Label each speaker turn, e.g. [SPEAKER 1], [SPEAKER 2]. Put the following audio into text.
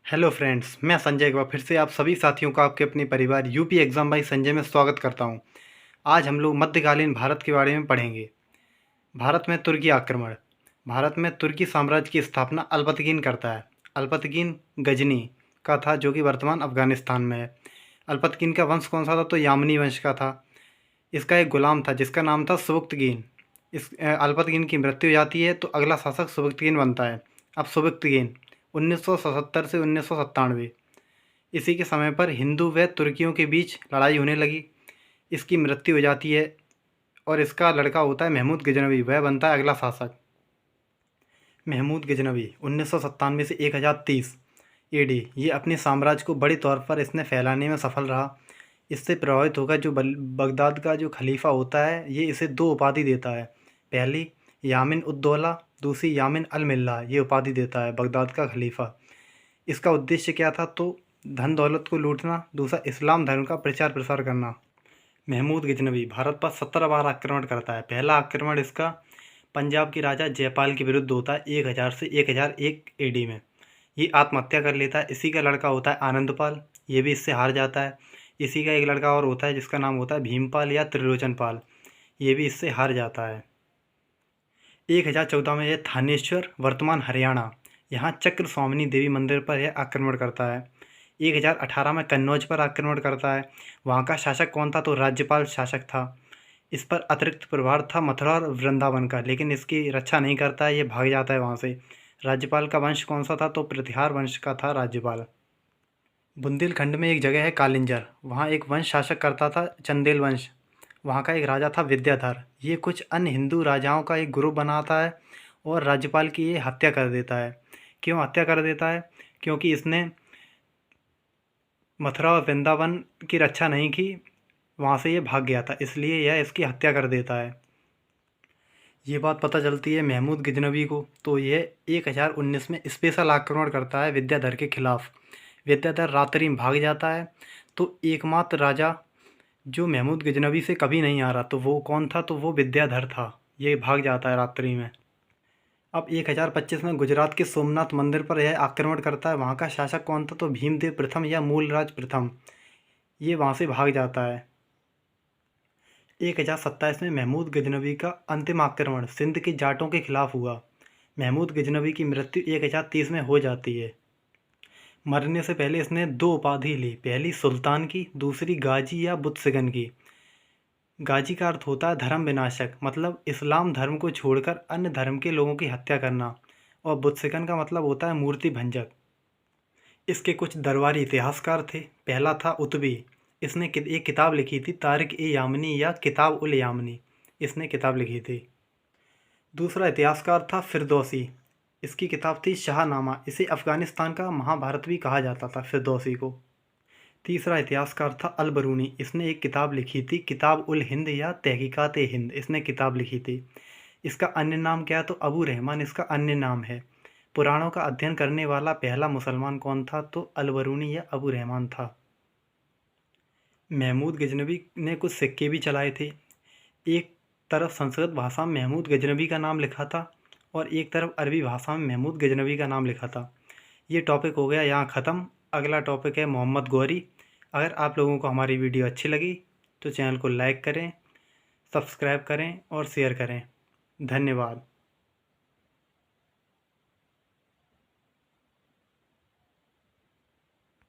[SPEAKER 1] Hello friends, मैं संजय एक बार फिर से आप सभी साथियों का आपके अपने परिवार यूपी एग्ज़ाम बाई संजय में स्वागत करता हूं। आज हम लोग मध्यकालीन भारत के बारे में पढ़ेंगे। भारत में तुर्की आक्रमण। भारत में तुर्की साम्राज्य की स्थापना अल्पतकीन करता है। अल्पतकीन गजनी का था, जो कि वर्तमान अफगानिस्तान में है। अल्पतकीन का वंश कौन सा था? तो यामनी वंश का था। इसका एक गुलाम था जिसका नाम था सुबुक्तगीन। अल्पतकीन की मृत्यु हो जाती है तो अगला शासक सुबुक्तगीन बनता है। अब सुबुक्तगीन 1977 से 1997, इसी के समय पर हिंदू व तुर्कियों के बीच लड़ाई होने लगी। इसकी मृत्यु हो जाती है और इसका लड़का होता है महमूद गजनवी, वह बनता है अगला शासक। महमूद गजनवी 1997 से 1030 एडी, ये अपने साम्राज्य को बड़े तौर पर इसने फैलाने में सफल रहा। इससे प्रभावित होकर जो बगदाद का जो खलीफा होता है, ये इसे दो उपाधि देता है। पहली यामिन उद्दौला, दूसरी यामिन अल मिल्ला, ये उपाधि देता है बगदाद का खलीफा। इसका उद्देश्य क्या था? तो धन दौलत को लूटना, दूसरा इस्लाम धर्म का प्रचार प्रसार करना। महमूद गजनवी भारत पर 17 बार आक्रमण करता है। पहला आक्रमण इसका पंजाब के राजा जयपाल के विरुद्ध होता है 1000 से 1001 एडी में। ये आत्महत्या कर लेता है। इसी का लड़का होता है आनंदपाल, ये भी इससे हार जाता है। इसी का एक लड़का और होता है जिसका नाम होता है भीमपाल या त्रिलोचन पाल, ये भी इससे हार जाता है। 1014 में यह थानेश्वर वर्तमान हरियाणा, यहाँ चक्र स्वामिनी देवी मंदिर पर यह आक्रमण करता है। 1018 में कन्नौज पर आक्रमण करता है। वहाँ का शासक कौन था? तो राज्यपाल शासक था। इस पर अतिरिक्त प्रभार था मथुरा और वृंदावन का, लेकिन इसकी रक्षा नहीं करता है, ये भाग जाता है वहाँ से। राज्यपाल का वंश कौन सा था? तो प्रतिहार वंश का था राज्यपाल। बुंदेलखंड में एक जगह है कालिंजर, वहाँ एक वंश शासक करता था चंदेल वंश। वहाँ का एक राजा था विद्याधर। ये कुछ अन्य हिंदू राजाओं का एक ग्रुप बनाता है और राज्यपाल की ये हत्या कर देता है। क्यों हत्या कर देता है? क्योंकि इसने मथुरा और वृंदावन की रक्षा नहीं की, वहाँ से ये भाग गया था, इसलिए यह इसकी हत्या कर देता है। ये बात पता चलती है महमूद गजनवी को, तो यह 1019 में स्पेशल आक्रमण करता है विद्याधर के खिलाफ। विद्याधर रात्रि में भाग जाता है। तो एकमात्र राजा जो महमूद गजनवी से कभी नहीं आ रहा, तो वो कौन था? तो वो विद्याधर था। ये भाग जाता है रात्रि में। अब 1025 में गुजरात के सोमनाथ मंदिर पर यह आक्रमण करता है। वहाँ का शासक कौन था? तो भीमदेव प्रथम या मूलराज प्रथम, ये वहाँ से भाग जाता है। 1027 में महमूद गजनवी का अंतिम आक्रमण सिंध के जाटों के खिलाफ हुआ। महमूद गजनवी की मृत्यु 1030 में हो जाती है। मरने से पहले इसने दो उपाधि ली, पहली सुल्तान की, दूसरी गाजी या बुद्सगन की। गाजी का अर्थ होता है धर्म विनाशक, मतलब इस्लाम धर्म को छोड़कर अन्य धर्म के लोगों की हत्या करना, और बुद्सगन का मतलब होता है मूर्ति भंजक। इसके कुछ दरबारी इतिहासकार थे। पहला था उतबी, इसने एक किताब लिखी थी तारिक ए यामनी या किताब उल यामनी, इसने किताब लिखी थी। दूसरा इतिहासकार था फिरदौसी, इसकी किताब थी शाहनामा, इसे अफ़गानिस्तान का महाभारत भी कहा जाता था फिरदौसी को। तीसरा इतिहासकार था अल बरूनी, इसने एक किताब लिखी थी किताब उल हिंद या तहकीकात ए हिंद, इसने किताब लिखी थी। इसका अन्य नाम क्या है? तो अबू रहमान इसका अन्य नाम है। पुराणों का अध्ययन करने वाला पहला मुसलमान कौन था? तो अल बरूनी या अबू रहमान था। महमूद गजनवी ने कुछ सिक्के भी चलाए थे। एक तरफ संस्कृत भाषा में महमूद गजनवी का नाम लिखा था और एक तरफ अरबी भाषा में महमूद गजनवी का नाम लिखा था। ये टॉपिक हो गया यहाँ ख़त्म। अगला टॉपिक है मोहम्मद गौरी। अगर आप लोगों को हमारी वीडियो अच्छी लगी तो चैनल को लाइक करें, सब्सक्राइब करें और शेयर करें। धन्यवाद।